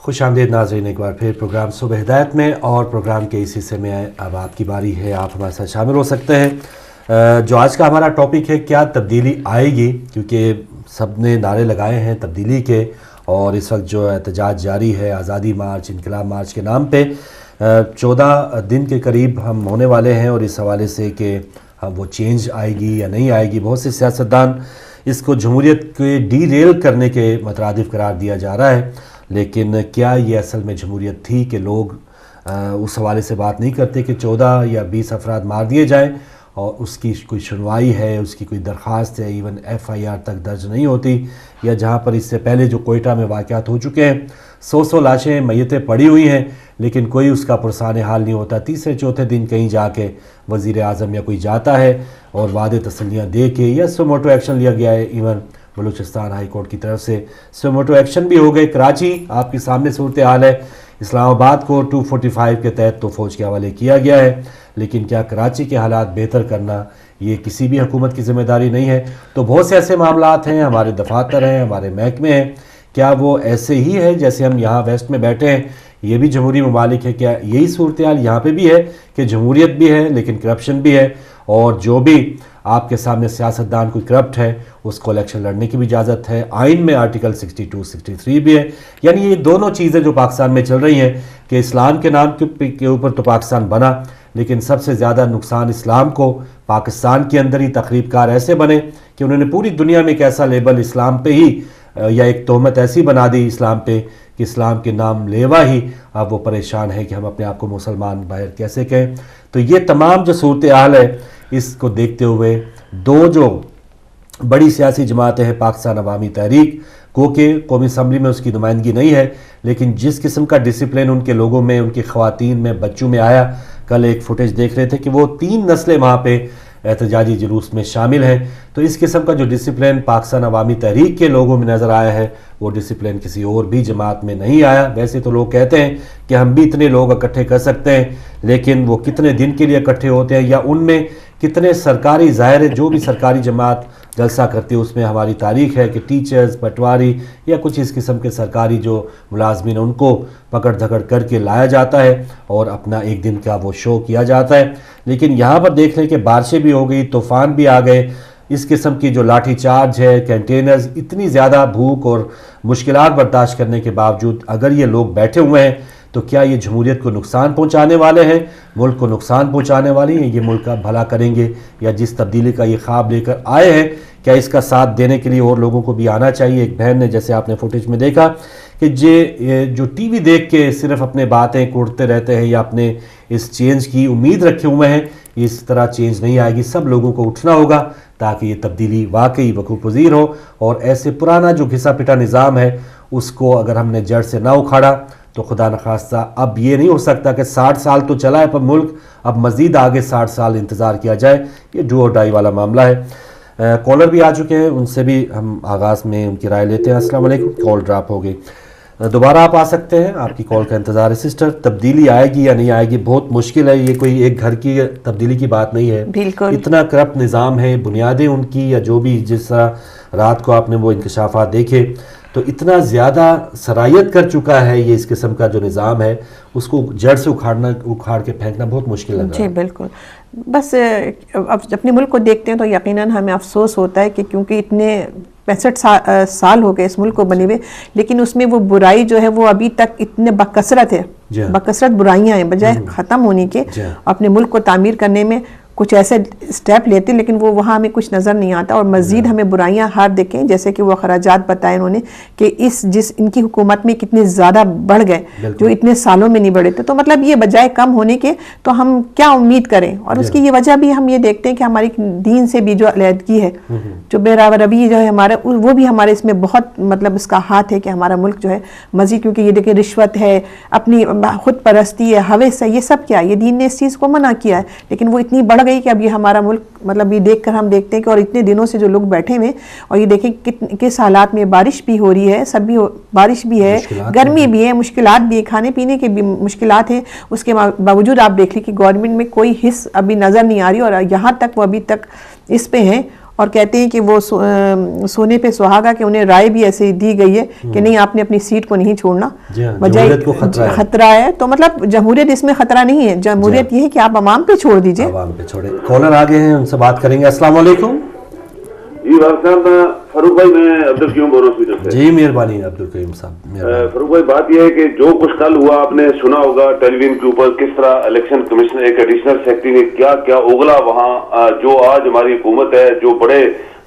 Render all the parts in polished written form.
खुशामदीद नाज़रीन, एक बार फिर प्रोग्राम सुबह हिदायत में और प्रोग्राम के इस हिस्से में अब आपकी बारी है, आप हमारे साथ शामिल हो सकते हैं। जो आज का हमारा टॉपिक है, क्या तब्दीली आएगी, क्योंकि सब ने नारे लगाए हैं तब्दीली के और इस वक्त जो एहतजाज जारी है आज़ादी मार्च, इनकलाब मार्च के नाम पे 14 दिन के करीब हम होने वाले हैं और इस हवाले से कि वो चेंज आएगी या नहीं आएगी, बहुत से सियासतदान इसको जमहूरियत के डीरेल करने के मुतरादिफ करार दिया जा रहा है। लेकिन क्या ये असल में जमहूरियत थी कि लोग उस हवाले से बात नहीं करते कि 14 या 20 अफराद मार दिए जाएं और उसकी कोई सुनवाई है, उसकी कोई दरख्वास्त है, इवन FIR तक दर्ज नहीं होती, या जहाँ पर इससे पहले जो कोयटा में वाक़यात हो चुके हैं 100 लाशें मैयतें पड़ी हुई हैं लेकिन कोई उसका पुरसान हाल नहीं होता। तीसरे चौथे दिन कहीं जाके वज़ीर आज़म या कोई जाता है और वादे तसल्लियाँ दे के या सुमोटो एक्शन लिया गया है। इवन बलूचिस्तान हाई कोर्ट की तरफ से सुमोटो एक्शन भी हो गए। कराची आपके सामने सूरत हाल है, इस्लामाबाद को 245 के तहत तो फ़ौज के हवाले किया गया है, लेकिन क्या कराची के हालात बेहतर करना ये किसी भी हुकूमत की ज़िम्मेदारी नहीं है। तो बहुत से ऐसे मामलात हैं, हमारे दफातर हैं, हमारे महकमे हैं, क्या वो ऐसे ही है जैसे हम यहाँ वेस्ट में बैठे हैं, ये भी जमहूरी ममालिक है? क्या यही सूरत हाल यहाँ पे भी है कि जमहूरियत भी है लेकिन करप्शन भी है, और जो भी आपके सामने सियासतदान कोई करप्ट है उसको इलेक्शन लड़ने की भी इजाज़त है। आइन में आर्टिकल 62, 63 भी है। यानी ये दोनों चीज़ें जो पाकिस्तान में चल रही हैं कि इस्लाम के नाम के ऊपर तो पाकिस्तान बना, लेकिन सबसे ज़्यादा नुकसान इस्लाम को पाकिस्तान के अंदर ही तकरीबकार ऐसे बने कि उन्होंने पूरी दुनिया में एक ऐसा लेबल इस्लाम पे ही या एक तोहमत ऐसी बना दी इस्लाम पे कि इस्लाम के नाम लेवा ही अब वो परेशान है कि हम अपने आप को मुसलमान बाहर कैसे कहें। तो ये तमाम जो सूरत हाल है, इसको देखते हुए दो जो बड़ी सियासी जमातें हैं, पाकिस्तान अवामी तहरीक को के कौमी असम्बली में उसकी नुमाइंदगी नहीं है, लेकिन जिस किस्म का डिसिप्लिन उनके लोगों में, उनकी ख़वातीन में, बच्चों में आया, कल एक फुटेज देख रहे थे कि वो 3 नस्लें वहाँ पे एहतजाजी जुलूस में शामिल हैं। तो इस किस्म का जो डिसिप्लिन पाकिस्तान अवामी तहरीक के लोगों में नज़र आया है वो डिसिप्लिन किसी और भी जमात में नहीं आया। वैसे तो लोग कहते हैं कि हम भी इतने लोग इकट्ठे कर सकते हैं, लेकिन वो कितने दिन के लिए इकट्ठे होते हैं या उनमें कितने सरकारी, ज़ाहिर है जो भी सरकारी जमात जलसा करती है उसमें हमारी तारीख है कि टीचर्स, पटवारी या कुछ इस किस्म के सरकारी जो मुलाजमीन उनको पकड़ धकड़ करके लाया जाता है और अपना एक दिन का वो शो किया जाता है। लेकिन यहाँ पर देख लें कि बारिशें भी हो गई, तूफ़ान भी आ गए, इस किस्म की जो लाठी चार्ज है, कंटेनर्स, इतनी ज़्यादा भूख और मुश्किलात बर्दाश्त करने के बावजूद अगर ये लोग बैठे हुए हैं तो क्या ये जमहूरियत को नुकसान पहुंचाने वाले हैं, मुल्क को नुकसान पहुंचाने वाले हैं, ये मुल्क का भला करेंगे, या जिस तब्दीली का ये ख्वाब लेकर आए हैं क्या इसका साथ देने के लिए और लोगों को भी आना चाहिए? एक बहन ने, जैसे आपने फुटेज में देखा, कि जो TV देख के सिर्फ अपने बातें कुड़ते रहते हैं या अपने इस चेंज की उम्मीद रखे हुए हैं, इस तरह चेंज नहीं आएगी। सब लोगों को उठना होगा ताकि ये तब्दीली वाकई वकूफ़ पज़ीर हो और ऐसे पुराना जो घिसा पिटा निज़ाम है उसको अगर हमने जड़ से ना उखाड़ा तो खुदा न खास्ता अब ये नहीं हो सकता कि 60 साल तो चला है पर मुल्क अब मज़ीद आगे 60 साल इंतज़ार किया जाए। ये डू और डाई वाला मामला है। कॉलर भी आ चुके हैं, उनसे भी हम आगाज़ में उनकी राय लेते हैं। अस्सलाम वालेकुम। कॉल ड्रॉप हो गई, दोबारा आप आ सकते हैं, आपकी कॉल का इंतज़ार है। सिस्टर, तब्दीली आएगी या नहीं आएगी? बहुत मुश्किल है, ये कोई एक घर की तब्दीली की बात नहीं है। बिल्कुल, इतना करप्ट निज़ाम है, बुनियादें उनकी या जो भी, जिस तरह रात को आपने वो इंकशाफात देखे तो इतना ज़्यादा सरायत कर चुका है ये इस किस्म का जो निज़ाम है, उसको जड़ से उखाड़ के फेंकना बहुत मुश्किल लग रहा है। जी बिल्कुल। बस अब अपने मुल्क को देखते हैं तो यकीनन हमें अफसोस होता है कि क्योंकि इतने 65 साल हो गए इस मुल्क को बने हुए, लेकिन उसमें वो बुराई जो है वो अभी तक इतने बकसरत है, बकसरत बुराइयां हैं, बजाय ख़त्म होने के अपने मुल्क को तामीर करने में कुछ ऐसे स्टेप लेते, लेकिन वो वहाँ हमें कुछ नज़र नहीं आता और मज़ीद हमें बुराइयां हार देखें। जैसे कि वो अखराजात बताए उन्होंने कि इनकी हुकूमत में कितने ज़्यादा बढ़ गए जो इतने सालों में नहीं बढ़े थे। तो मतलब ये बजाय कम होने के तो हम क्या उम्मीद करें, और उसकी ये वजह भी हम ये देखते हैं कि हमारी दीन से भी जो अलहदगी है, जो बेरावर अभी जो है हमारा, वो भी हमारे इसमें बहुत मतलब उसका हाथ है कि हमारा मुल्क जो है मज़ीद, क्योंकि ये देखिए रिश्वत है, अपनी खुद परस्ती है, हवस है, ये सब क्या, ये दीन ने इस चीज़ को मना किया है, लेकिन वो इतनी बढ़ गई कि अब ये हमारा मुल्क मतलब ये देखकर हम देखते हैं कि और इतने दिनों से जो लोग बैठे हुए, और ये देखें किस हालात में बारिश भी हो रही है, सब भी बारिश भी है, गर्मी भी है, मुश्किलात भी है, खाने पीने की भी मुश्किलात है। उसके बावजूद आप देख लीजिए कि गवर्नमेंट में कोई हिस्स अभी नज़र नहीं आ रही और यहाँ तक वो अभी तक इस पे हैं और कहते हैं कि वो सोने पे सुहागा, कि उन्हें राय भी ऐसे ही दी गई है कि नहीं, आपने अपनी सीट को नहीं छोड़ना, जमहूरियत को खतरा है। तो मतलब जमहूरियत इसमें खतरा नहीं है, जमहूरियत ये है कि आप अवाम पे छोड़ दीजिए। अवाम पे छोड़े। कॉलर आगे हैं, उनसे बात करेंगे। अस्सलाम वालेकुम। जी साहब, फरूक भाई, मैं अब्दुल कयूम बोल रहा हूँ। जी मेहरबानी अब्दुल कयूम साहब। फरूक भाई, बात यह है कि जो कुछ कल हुआ आपने सुना होगा टेलीविजन के ऊपर, किस तरह इलेक्शन कमिश्नर, एक एडिशनल सेक्रेटरी ने क्या क्या उगला वहाँ। जो आज हमारी हुकूमत है, जो बड़े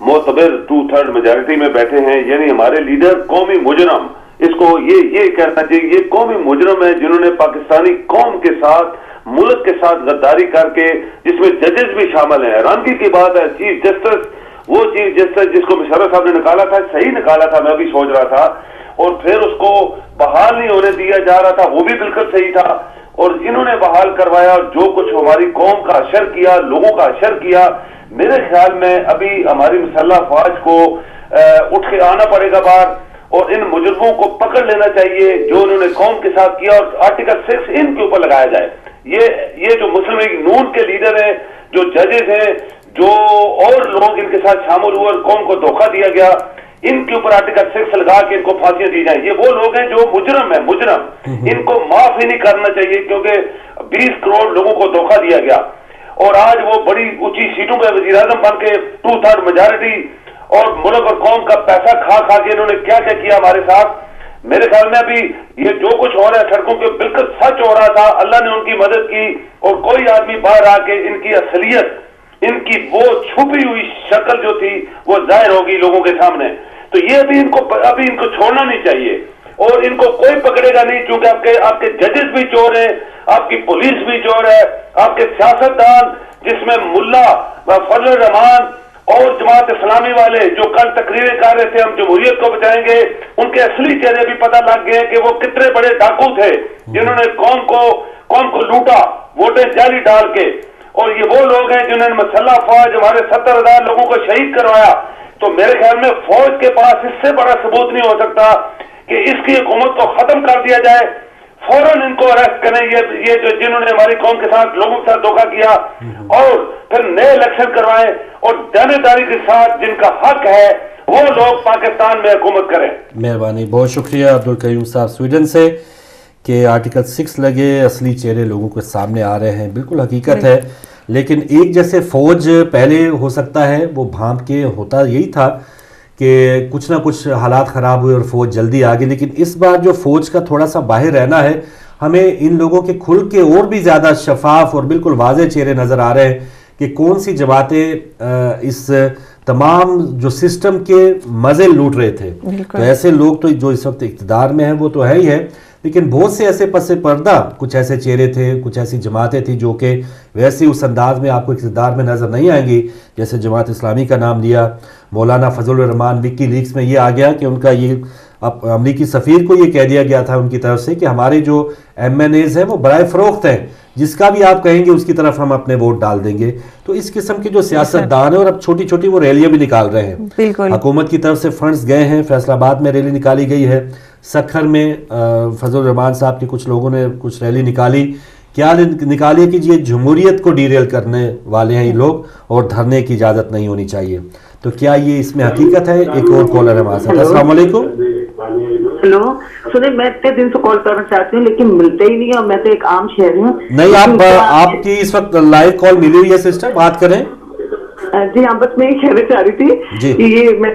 मोतबर 2/3 मेजोरिटी में बैठे हैं, यानी हमारे लीडर कौमी मुजरम, इसको ये कहना चाहिए, ये कौमी मुजरम है जिन्होंने पाकिस्तानी कौम के साथ, मुल्क के साथ गद्दारी करके, जिसमें जजेस भी शामिल हैं। हैरानगी की बात है, चीफ जस्टिस, वो चीफ जस्टिस जिसको मुशर्रफ साहब ने निकाला था, सही निकाला था, मैं भी सोच रहा था, और फिर उसको बहाल नहीं होने दिया जा रहा था, वो भी बिल्कुल सही था, और इन्होंने बहाल करवाया। और जो कुछ हमारी कौम का अशर किया, लोगों का अशर किया, मेरे ख्याल में अभी हमारी मुसल्लह फौज को उठ के आना पड़ेगा बाहर, और इन मुजरिमों को पकड़ लेना चाहिए जो उन्होंने कौम के साथ किया, और आर्टिकल 6 इनके ऊपर लगाया जाए। ये जो मुस्लिम लीग नून के लीडर हैं, जो जजेस हैं, जो और लोग इनके साथ शामिल हुए और कौम को धोखा दिया गया, इनके ऊपर आर्टिकल 6 लगा के इनको फांसियां दी जाए। ये वो लोग हैं जो मुजरम है, मुजरम, इनको माफ ही नहीं करना चाहिए, क्योंकि 20 करोड़ लोगों को धोखा दिया गया, और आज वो बड़ी ऊंची सीटों पर वजीर आजम बन के 2/3 मेजोरिटी, और मुल्क और कौम का पैसा खा खा के इन्होंने क्या क्या किया हमारे साथ। मेरे ख्याल में अभी ये जो कुछ हो रहा है सड़कों पे, बिल्कुल सच हो रहा था, अल्लाह ने उनकी मदद की, और कोई आदमी बाहर आके इनकी असलियत, इनकी वो छुपी हुई शक्ल जो थी वो जाहिर होगी लोगों के सामने। तो ये अभी इनको छोड़ना नहीं चाहिए, और इनको कोई पकड़ेगा नहीं, क्योंकि आपके जजेस भी चोर हैं, आपकी पुलिस भी चोर है, आपके सियासतदान, जिसमें मुल्ला फजल रहमान और जमात इस्लामी वाले जो कल तकरीरें कर रहे थे हम जमहूरियत को बचाएंगे, उनके असली चेहरे भी पता लग गए कि वो कितने बड़े डाकू थे जिन्होंने कौम को लूटा, वोटें जाली डाल के। और ये वो लोग हैं जिन्होंने मुसल्लह फौज, हमारे 70,000 लोगों को शहीद करवाया। तो मेरे ख्याल में फौज के पास इससे बड़ा सबूत नहीं हो सकता कि इसकी हुकूमत को खत्म कर दिया जाए, फौरन इनको अरेस्ट करें, ये जो जिन्होंने हमारी कौम के साथ, लोगों के साथ धोखा किया, और फिर नए इलेक्शन करवाएं, और दानेदारी के साथ जिनका हक है वो लोग पाकिस्तान में हुकूमत करें। मेहरबानी, बहुत शुक्रिया अब्दुल कयूम साहब स्वीडन से, कि आर्टिकल 6 लगे, असली चेहरे लोगों के सामने आ रहे हैं, बिल्कुल हकीकत है। लेकिन एक जैसे फौज पहले हो सकता है वो भांप के होता यही था कि कुछ ना कुछ हालात ख़राब हुए और फौज जल्दी आ गई, लेकिन इस बार जो फौज का थोड़ा सा बाहर रहना है, हमें इन लोगों के खुल के और भी ज़्यादा शफाफ और बिल्कुल वाज़ेह चेहरे नज़र आ रहे हैं कि कौन सी जमातें इस तमाम जो सिस्टम के मज़े लूट रहे थे। तो ऐसे लोग तो जो इस वक्त इक़्तिदार में हैं वो तो है ही है, लेकिन बहुत से ऐसे पसे पर्दा कुछ ऐसे चेहरे थे, कुछ ऐसी जमातें थी जो कि वैसे उस अंदाज में आपको इक़्तिदार में नज़र नहीं आएंगी। जैसे जमात इस्लामी का नाम लिया, मौलाना फजल रहमान, विकी लीक्स में ये आ गया कि उनका ये अब अमरीकी सफ़ीर को ये कह दिया गया था उनकी तरफ से कि हमारे जो MNAs हैं वो बराए फ़रोख्त हैं, जिसका भी आप कहेंगे उसकी तरफ हम अपने वोट डाल देंगे। तो इस किस्म के जो सियासतदान है, और अब छोटी छोटी वो रैलियां भी निकाल रहे हैं, हुकूमत की तरफ से फंड्स गए हैं, फैसलाबाद में रैली निकाली गई है, सखर में फजल रहमान साहब के कुछ लोगों ने कुछ रैली निकाली। क्या निकाली कि ये जमहूरियत को डीरेल करने वाले हैं ये लोग, और धरने की इजाज़त नहीं होनी चाहिए। तो क्या ये इसमें हकीकत है? एक और कॉलर है हमारे साथ। अस्सलाम वालेकुम। हेलो, सुनिए, मैं इतने दिन से कॉल करना चाहती हूँ लेकिन मिलते ही नहीं, और मैं तो एक आम शहरी हूँ। नहीं, आपकी इस वक्त लाइव कॉल मिली हुई है सिस्टर, बात करें। जी हाँ, बस मैं कहना चाह रही थी कि ये मैं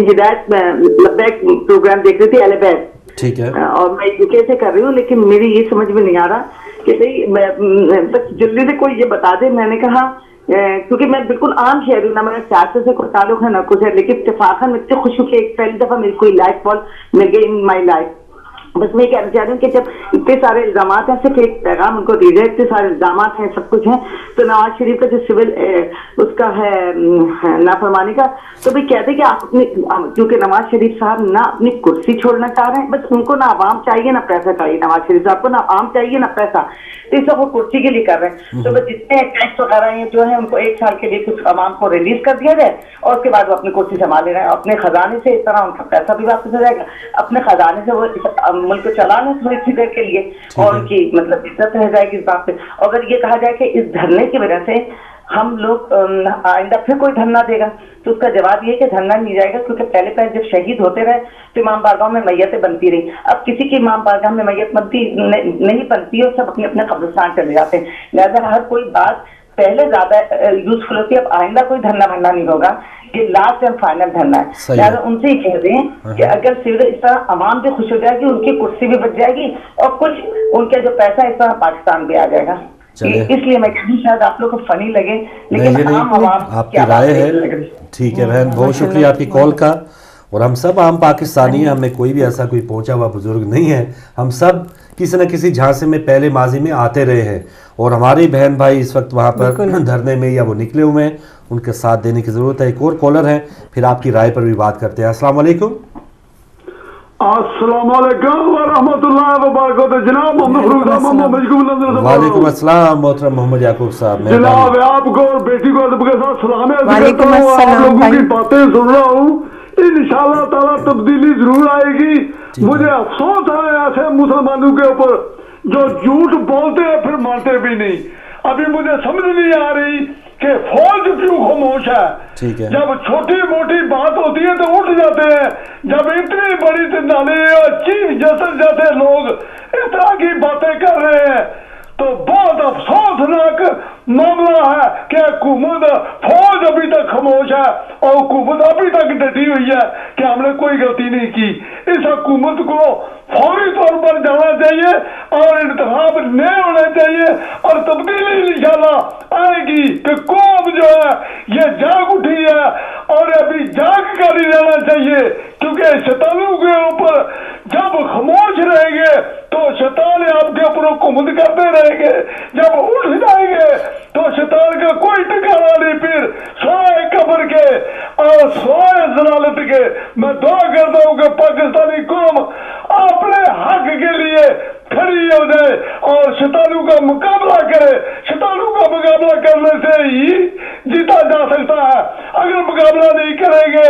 हिदायत लब्बैक प्रोग्राम देख रही थी एलेबैक, ठीक है, और मैं यूके से कर रही हूँ, लेकिन मेरी ये समझ में नहीं आ रहा कि भाई बस जल्दी से कोई ये बता दे। मैंने कहा क्योंकि मैं बिल्कुल आम शहरी हूँ, ना मेरा सियासत से कोई ताल्लुक है ना कुछ है, लेकिन इत्तेफाकन मैं इतनी खुश हूँ कि एक पहली दफा मेरी कोई लाइफ कॉल मिल गई इन माई लाइफ। बस मैं कहना चाह रही हूँ कि जब इतने सारे इल्जाम हैं, सिर्फ एक पैगाम उनको दीजिए, इतने सारे इल्जाम हैं, सब कुछ है, तो नवाज शरीफ का जो सिविल उसका है नाफरमानी का, तो भाई कहते हैं कि आप अपनी, क्योंकि नवाज शरीफ साहब ना अपनी कुर्सी छोड़ना चाह रहे हैं, बस उनको ना आवाम चाहिए ना पैसा चाहिए, नवाज शरीफ साहब को ना आवाम चाहिए ना पैसा, तो सब वो कुर्सी के लिए कर रहे हैं। तो बस जितने टैक्स वगैरह जो है उनको 1 साल के लिए कुछ आवाम को रिलीज कर दिया जाए, और उसके बाद वो अपनी कुर्सी संभाल ले रहे हैं, अपने खजाने से, इस तरह उनका पैसा भी वापस हो जाएगा, अपने खजाने से वो मुल्क को चलाना थोड़ी सी देर के लिए, और उनकी मतलब इज्जत रह जाएगी इस बात पे। अगर ये कहा जाए कि इस धरने की वजह से हम लोग आइंदा फिर कोई धरना देगा? तो उसका जवाब ये कि धरना नहीं जाएगा, क्योंकि पहले जब शहीद होते रहे तो इमाम बारगाह में मैयतें बनती रही। अब किसी की इमाम बारगाह में मैयत बनती नहीं बनती और सब अपने अपने कब्रिस्तान चले जाते हैं। लिहाजा हर कोई बात पहले ज्यादा यूजफुल होती है। अब आइंदा कोई धरना भरना नहीं होगा, ये लास्ट एंड फाइनल धरना है। लिहाजा उनसे ही कह दें कि अगर सिविल इस तरह अवाम भी खुश हो जाएगी, उनकी कुर्सी भी बच जाएगी और कुछ उनका जो पैसा इस तरह पाकिस्तान भी आ जाएगा। इसलिए मैं कहूँ शायद आप लोग को फनी लगे, लेकिन आम आवाम आपकी राय है। ठीक है बहन, बहुत शुक्रिया आपकी कॉल का। और हम सब आम पाकिस्तानी हैं, हमें कोई भी ऐसा कोई पहुंचा हुआ बुजुर्ग नहीं है। हम सब किसी न किसी झांसे में पहले माजी में आते रहे हैं और हमारे बहन भाई इस वक्त वहाँ पर धरने में या वो निकले हुए हैं, उनके साथ देने की ज़रूरत है। एक और कॉलर है, फिर आपकी राय पर भी बात करते हैं। अस्सलाम वालेकुम। वालेकुम अस्सलाम मोहतरम मोहम्मद याकूब साहब। जनाब आपको और बेटी को अदब के साथ सलाम करता हूँ। आप लोगों की बातें सुन रहा हूँ, इंशाअल्लाह ताला तब्दीली जरूर आएगी। मुझे अफसोस है ऐसे मुसलमानों के ऊपर जो झूठ बोलते हैं फिर मानते भी नहीं। अभी मुझे समझ नहीं आ रही कि फौज क्यों खामोश है। जब छोटी मोटी बात होती है तो उठ जाते हैं, जब इतनी बड़ी तनाली और चीफ जस्टिस जैसे लोग इस तरह की बातें कर रहे हैं तो बहुत अफसोसनाक मामला है कि हुकूमत फौज अभी तक खामोश है और हुकूमत अभी तक डटी हुई है कि हमने कोई गलती नहीं की। इस हुकूमत को फौरी तौर पर जाना चाहिए और इंतखाब नए होने चाहिए और तब्दीली इंशाल्लाह आएगी कि कौम जो है ये जाग उठी है और अभी जाग कर ही रहना चाहिए, क्योंकि शैतानों के ऊपर जब खामोश रहेंगे तो शैतान आपके ऊपर हुकूमत करते रहेंगे। जब उठ जाएंगे तो शैतान का कोई ठिकाना नहीं, फिर सोए कब्र के और सोए जलालत के। मैं दुआ करता हूँ कि पाकिस्तानी कौम अपने हक के लिए खड़ी हो जाए और शैतानों का मुकाबला करे। शैतानों का मुकाबला करने से ही जीता जा सकता है। अगर मुकाबला नहीं करेंगे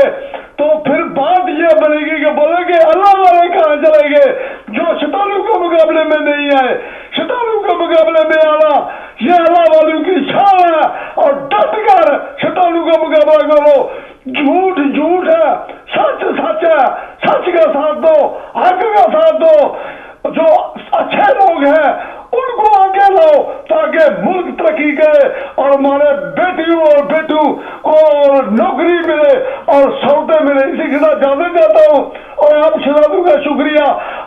तो फिर बात यह बनेगी कि बोलेंगे अल्लाह वाले कहाँ चलेंगे जो शैतानों के मुकाबले में नहीं आए। शैतानों के मुकाबले में आना यह अल्लाह वालों की शान है और डट कर शैतानों का मुकाबला करो। झूठ झूठ है, सच सच है, सच का साथ दो, हक का साथ दो। जो अच्छे लोग हैं उनको आगे लाओ ताकि मुल्क तरक्की करे और हमारे बेटियों और बेटू और नौकरी मिले और सौदे मिले। इसी के साथ जाने जाता हूँ और आप शराबों का शुक्रिया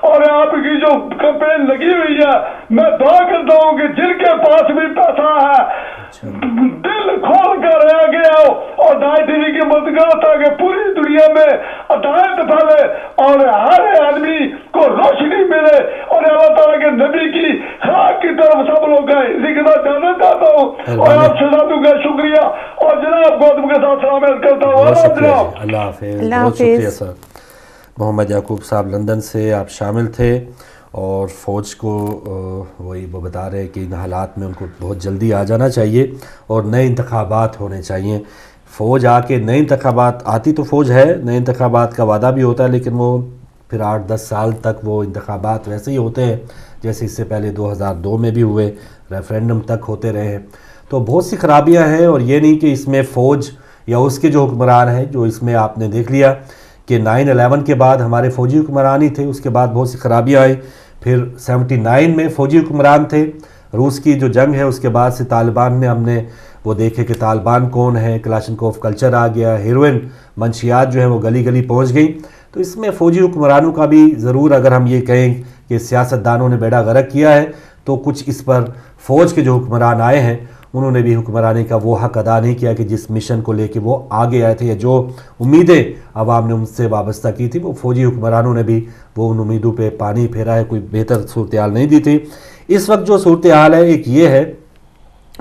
और आपकी जो कैंपेन लगी हुई है, मैं दुआ करता हूँ कि जिनके पास भी पैसा है दिल खोल कर आगे आओ और दाई टीवी की मदद करो ताकि पूरी दुनिया में अदालत फैले और हर आदमी को रोशनी मिले और अल्लाह ताला के नबी की खाक की तरफ सब लोग गए। इसी के साथ जानना चाहता हूँ और आप शहजादों का शुक्रिया और जनाब गौतम के साथ सलाम करता हूँ। अल्लाह हाफिज़। बहुत शुक्रिया सर। मोहम्मद याकूब साहब लंदन से आप शामिल थे और फ़ौज को वही वो बता रहे हैं कि इन हालात में उनको बहुत जल्दी आ जाना चाहिए और नए इंतखाबात होने चाहिए। फ़ौज आके नए इंतखाबात आती तो फ़ौज है, नए इंतखाबात का वादा भी होता है, लेकिन वो फिर 8-10 साल तक वो इंतखाबात वैसे ही होते हैं जैसे इससे पहले 2002 में भी हुए, रेफरेंडम तक होते रहे हैं। तो बहुत सी खराबियां हैं और ये नहीं कि इसमें फ़ौज या उसके जो हुक्मरान हैं, जो इसमें आपने देख लिया कि 9/11 के बाद हमारे फ़ौजी हुक्मरान ही थे, उसके बाद बहुत सी खराबियाँ आई। फिर 79 में फ़ौजी हुक्मरान थे। रूस की जो जंग है उसके बाद से तालिबान ने हमने वो देखे कि तालिबान कौन है, कलाशनकोव कल्चर आ गया, हेरोइन मंशियात जो है वो गली गली पहुंच गई। तो इसमें फ़ौजी हुक्मरानों का भी ज़रूर, अगर हम ये कहें कि सियासतदानों ने बेड़ा गर्क किया है, तो कुछ इस पर फ़ौज के जो हुक्मरान आए हैं उन्होंने भी हुक्मरानी का वो हक अदा नहीं किया कि जिस मिशन को लेके वो आगे आए थे या जो उम्मीदें आवाम ने उनसे वाबस्ता की थी वो फ़ौजी हुक्मरानों ने भी वो उन उम्मीदों पे पानी फेरा है, कोई बेहतर सूरत हाल नहीं दी थी। इस वक्त जो सूरत हाल है एक ये है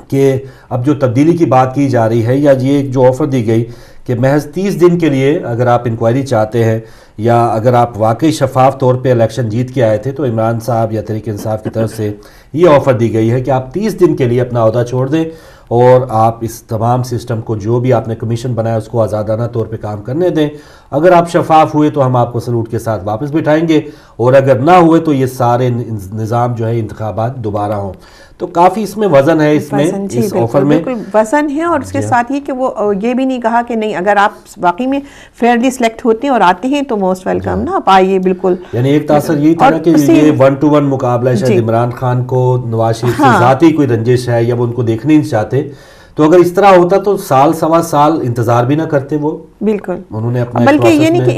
कि अब जो तब्दीली की बात की जा रही है या ये जो ऑफ़र दी गई कि महज 30 दिन के लिए अगर आप इंक्वायरी चाहते हैं या अगर आप वाकई शफाफ तौर पे इलेक्शन जीत के आए थे, तो इमरान साहब या तहरीक इंसाफ की तरफ से ये ऑफ़र दी गई है कि आप 30 दिन के लिए अपना अहदा छोड़ दें और आप इस तमाम सिस्टम को जो भी आपने कमीशन बनाया उसको आज़ादाना तौर पे काम करने दें अगर आप शफाफ हुए तो हम आपको सलूट के साथ वापस बिठाएंगे, और अगर ना हुए तो ये सारे निज़ाम जो है इंतखाबात दोबारा हों। तो काफ़ी इसमें वजन है, इसमें इस ऑफर में बिल्कुल वजन है। और उसके साथ ही कि वो ये भी नहीं कहा कि नहीं, अगर आप वाकई में फेयरली सिलेक्ट होते हैं और आते हैं तो मोस्ट वेलकम ना, आप आइए बिल्कुल। यानी एक तासर यही था ना कि ये 1-to-1 मुकाबला है, शायद इमरान खान को नवाज शरीफ से ज़ाती कोई रंजिश है या वो उनको देखने नहीं चाहते, तो अगर इस तरह होता तो साल सवा साल इंतजार भी ना करते वो। बिल्कुल उन्होंने अपना, बल्कि ये नहीं कि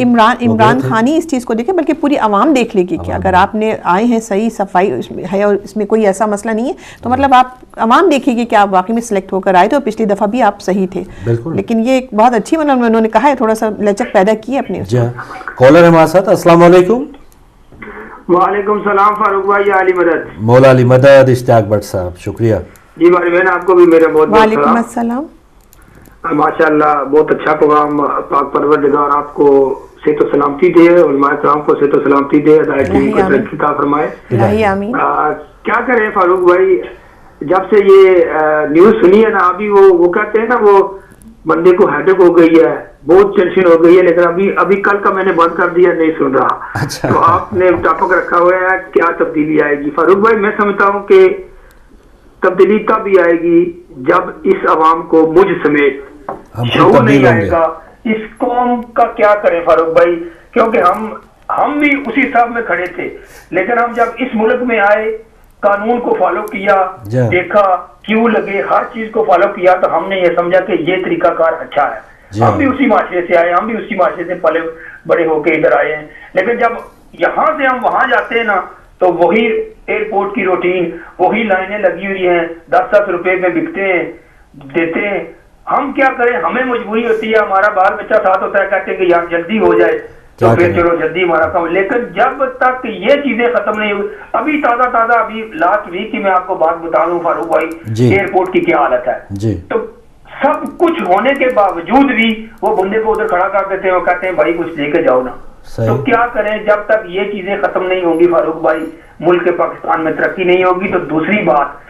इमरान खान ही इस चीज़ को देखे, बल्कि पूरी आवाम देख लेगी कि अगर आपने आए हैं सही सफाई है और इसमें कोई ऐसा मसला नहीं है, तो मतलब आप आवाम देखेगी कि आप वाकई में सिलेक्ट होकर आए थे और पिछली दफ़ा भी आप सही थे। लेकिन ये एक बहुत अच्छी, मतलब उन्होंने कहा है, थोड़ा सा लचक पैदा की अपने। कॉलर हमारे साथ, अस्सलाम वालेकुम। वालेकुम सलाम फारूक भाई, अली मदद, मौला अली मदद, इश्तियाक भट्ट साहब, शुक्रिया जी भाई बहन, आपको भी मेरा बहुत बहुत वालेकुम अस्सलाम। माशाअल्लाह बहुत अच्छा प्रोग्राम, पाक परवरदिगार आपको सेहत व सलामती दे, उलमाए कराम को सेहत व सलामती दे, हिदायत टीम को तरक्की का फरमाए। क्या करें फारूक भाई, जब से ये न्यूज सुनी है ना, अभी वो कहते हैं ना, वो बंदे को हेडेक हो गई है, बहुत टेंशन हो गई है, लेकिन अभी कल का मैंने बंद कर दिया, नहीं सुन रहा। अच्छा। तो आपने टॉपिक रखा हुआ है, क्या तब्दीली आएगी फारूक भाई? मैं समझता हूँ कि तब्दीली तब भी आएगी जब इस आवाम को मुझ समेत शऊर नहीं आएगा। इस कौम का क्या करें फारूक भाई, क्योंकि हम भी उसी साहब में खड़े थे, लेकिन हम जब इस मुल्क में आए, कानून को फॉलो किया, देखा क्यों लगे, हर चीज को फॉलो किया, तो हमने ये समझा कि ये तरीकाकार अच्छा है। हम भी उसी माशरे से आए, हम भी उसी माशरे से पले बड़े होके इधर आए हैं। लेकिन जब यहाँ से हम वहां जाते हैं ना, तो वही एयरपोर्ट की रूटीन, वही लाइनें लगी हुई हैं, 10-10 रुपए में बिकते हैं, देते हैं। हम क्या करें, हमें मजबूरी होती है, हमारा बाल बच्चा साथ होता है, कहते हैं कि यार जल्दी हो जाए, तो फिर चलो जल्दी हमारा काम। लेकिन जब तक ये चीजें खत्म नहीं हुई, अभी ताजा अभी लास्ट वीक की मैं आपको बात बता दूं फारूक भाई, एयरपोर्ट की क्या हालत है। तो सब कुछ होने के बावजूद भी वो बंदे को उधर खड़ा कर देते हैं, वो कहते हैं भाई कुछ लेके जाओ ना। तो क्या करें, जब तक ये चीजें खत्म नहीं होंगी फारूक भाई, मुल्क के पाकिस्तान में तरक्की नहीं होगी। तो दूसरी बात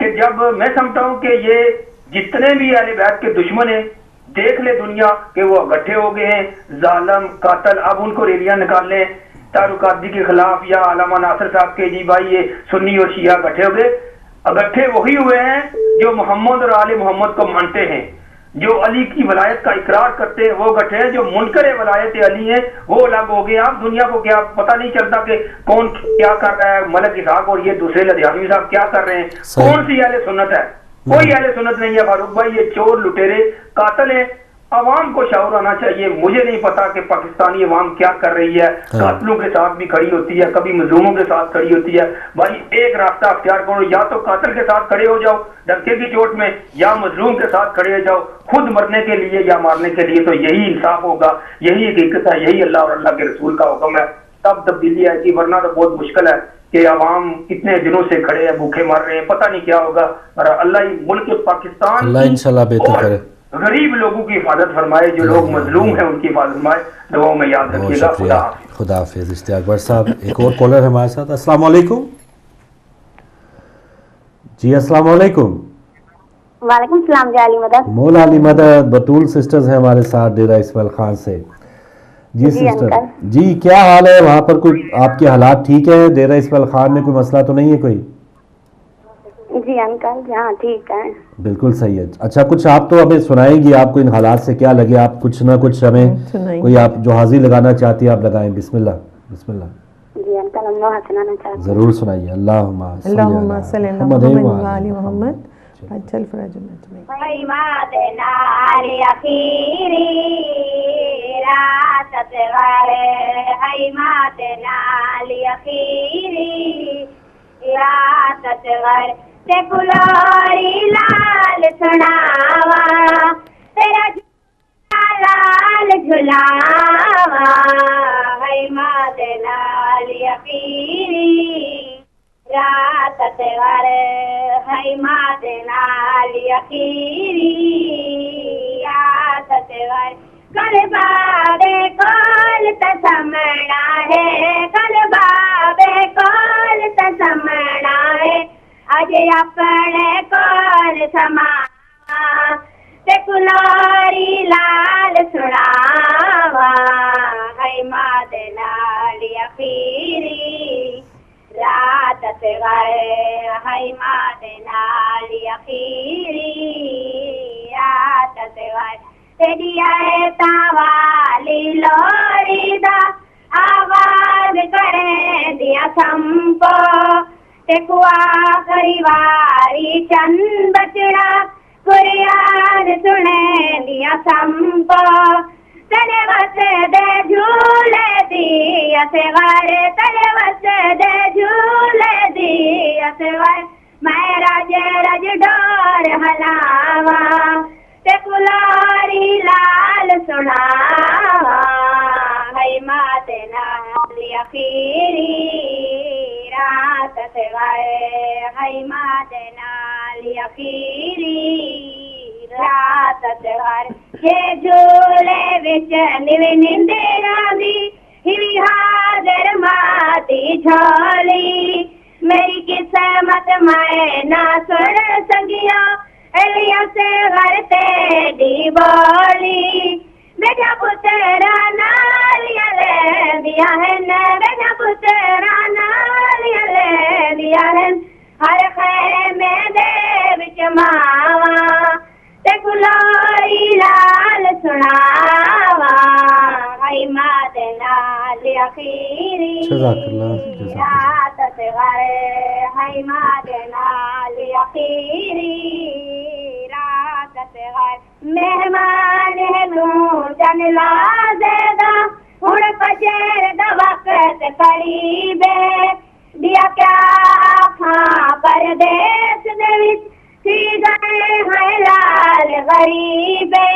कि जब मैं समझता हूँ कि ये जितने भी अहले बैत के दुश्मन है, देख ले दुनिया कि वो इकट्ठे हो गए हैं, जालिम कातल, अब उनको रैलियां निकाल लें तारुकादी के खिलाफ, या अलामा नासिर साहब के, जी भाई ये सुन्नी और शिया इकट्ठे हो गए। इकट्ठे वही हुए हैं जो मोहम्मद और आले मोहम्मद को मानते हैं, जो अली की वलायत का इकरार करते हैं, वो इकट्ठे हैं। जो मुनकर वलायत अली है वो अलग हो गए। आप दुनिया को क्या पता नहीं चलता कि कौन क्या कर रहा है, मलक इसहाक और ये दूसरे लधियानवी साहब क्या कर रहे हैं, कौन सी अहले सुन्नत है? कोई अहले सुन्नत नहीं है फारूक भाई, ये चोर लुटेरे कातल है। अवाम को शऊर आना चाहिए। मुझे नहीं पता कि पाकिस्तानी अवाम क्या कर रही है, कातलों के साथ भी खड़ी होती है, कभी मजलूमों के साथ खड़ी होती है। भाई एक रास्ता अख्तियार करो, या तो कातल के साथ खड़े हो जाओ डंके की चोट में, या मजलूम के साथ खड़े हो जाओ खुद मरने के लिए या मारने के लिए। तो यही इंसाफ होगा, यही हकीकत है, यही अल्लाह और अल्लाह के रसूल का हुक्म है, तब तब्दीली आएगी। वरना तो बहुत मुश्किल है कि अवाम इतने दिनों से खड़े हैं, भूखे मर रहे हैं, पता नहीं क्या होगा। और अल्लाह ही मुल्क पाकिस्तान अल्लाह इंशाल्लाह बेहतर करे, गरीब लोगों की हिफाजत फरमाए, जो लोग मजलूम हैं उनकी हिफाजत फरमाए। दुआओं में याद रखिएगा। खुदा हाफिज़। इश्तियाक भट्ट साहब, एक और कॉलर हमारे साथ। अस्सलाम वालेकुम जी। अस्सलाम वालेकुम। वालेकुम सलाम। जी अली मदद, मौला अली मदद, बतूल सिस्टर्स हैं हमारे साथ डेरा इस्माइल खान से। जी सिस्टर जी, क्या हाल है वहाँ पर? कोई आपके हालात ठीक है? डेरा इस्माइल खान में कोई मसला तो नहीं है कोई? जी अंकल, हाँ ठीक है, बिल्कुल सही है। अच्छा, कुछ आप तो हमें सुनाएंगी, आपको इन हालात से क्या लगे? आप कुछ ना कुछ हमें कोई आप जो हाजिर लगाना चाहती है आप लगाएं। बिस्मिल्लाह बिस्मिल्लाह। जी अंकल, हम लोग सुनाना चाहते हैं। जरूर सुनाइए। अल्लाहुम्मा सल्ली अला मोहम्मद। चल फराज सेकुलरी लाल सुनावा, तेरा लाल झुलावा, है मात लाल यकीनी रात तेवर, है मात लाल यकीनी रात तेवर। कल बाबे कॉल तसमना है, कल बाबे कॉल तसमना है, अज अपने कॉल समा कुलारी लाल सुनावा है माद नाल अखीरी रात से गए है माद नाल अखीरी रात से गए तेरिया तावाली लोरी दा आवाज करे दिया संपो टेकुआ करीवारी चंद बचड़ा कुरियान सुने दिया संपो तेरे वसे दे झूले दिया से वारे तेरे वसे दे झूले दिया से वारे मैं राज राज डोर हलावा ते कुलारी लाल सुनावा है माते नाल अखीरी रात से गए है माते नाल अखीरी रात से गए ये झूले विच निवे निंदेरा दी हिवी हाजर माती झोली मेरी किस्मत मैं ना सुन सकिया एलिया से घर ते दी बोली बेटा पुत्रा नालिया ले दिया है न बेटा पुत्रा नालिया ले दिया है हर खैमे दे विच मावा ते कुलारी लाल सुनावा है माते नाल अखीरी रात से गए है माते नाल अखीरी रात से गए मेहमान है जन लाजेदा हुण पजेर दा वक्त करीबे दिया क्या खां परदेस दे विच सी गए है लाल गरीबे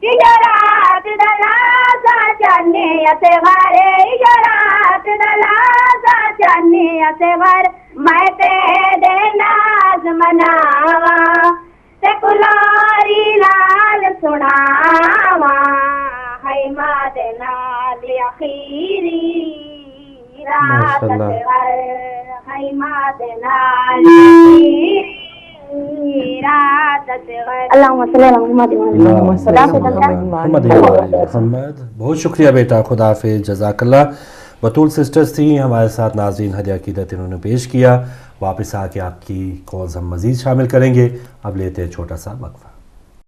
इजो रात दा लासा चाने अते वारे इजो रात दा लासा चाने अते वार मैं ते दे नाज मनावा ते कुलारी लाल सुनावा है माते नाल अखीरी रात से है माते नाल रात से अल्लाहुम्मा सल्ली अला मुहम्मद। बहुत शुक्रिया बेटा, खुदा हाफिज़, जज़ाकल्लाह। बतूल सिस्टर्स थी हमारे साथ, नाज़रीन हदिया अक़ीदत इन्होंने पेश किया। वापस आके आपकी कॉल्स हम मज़ीद शामिल करेंगे। अब लेते हैं छोटा सा वक्फा।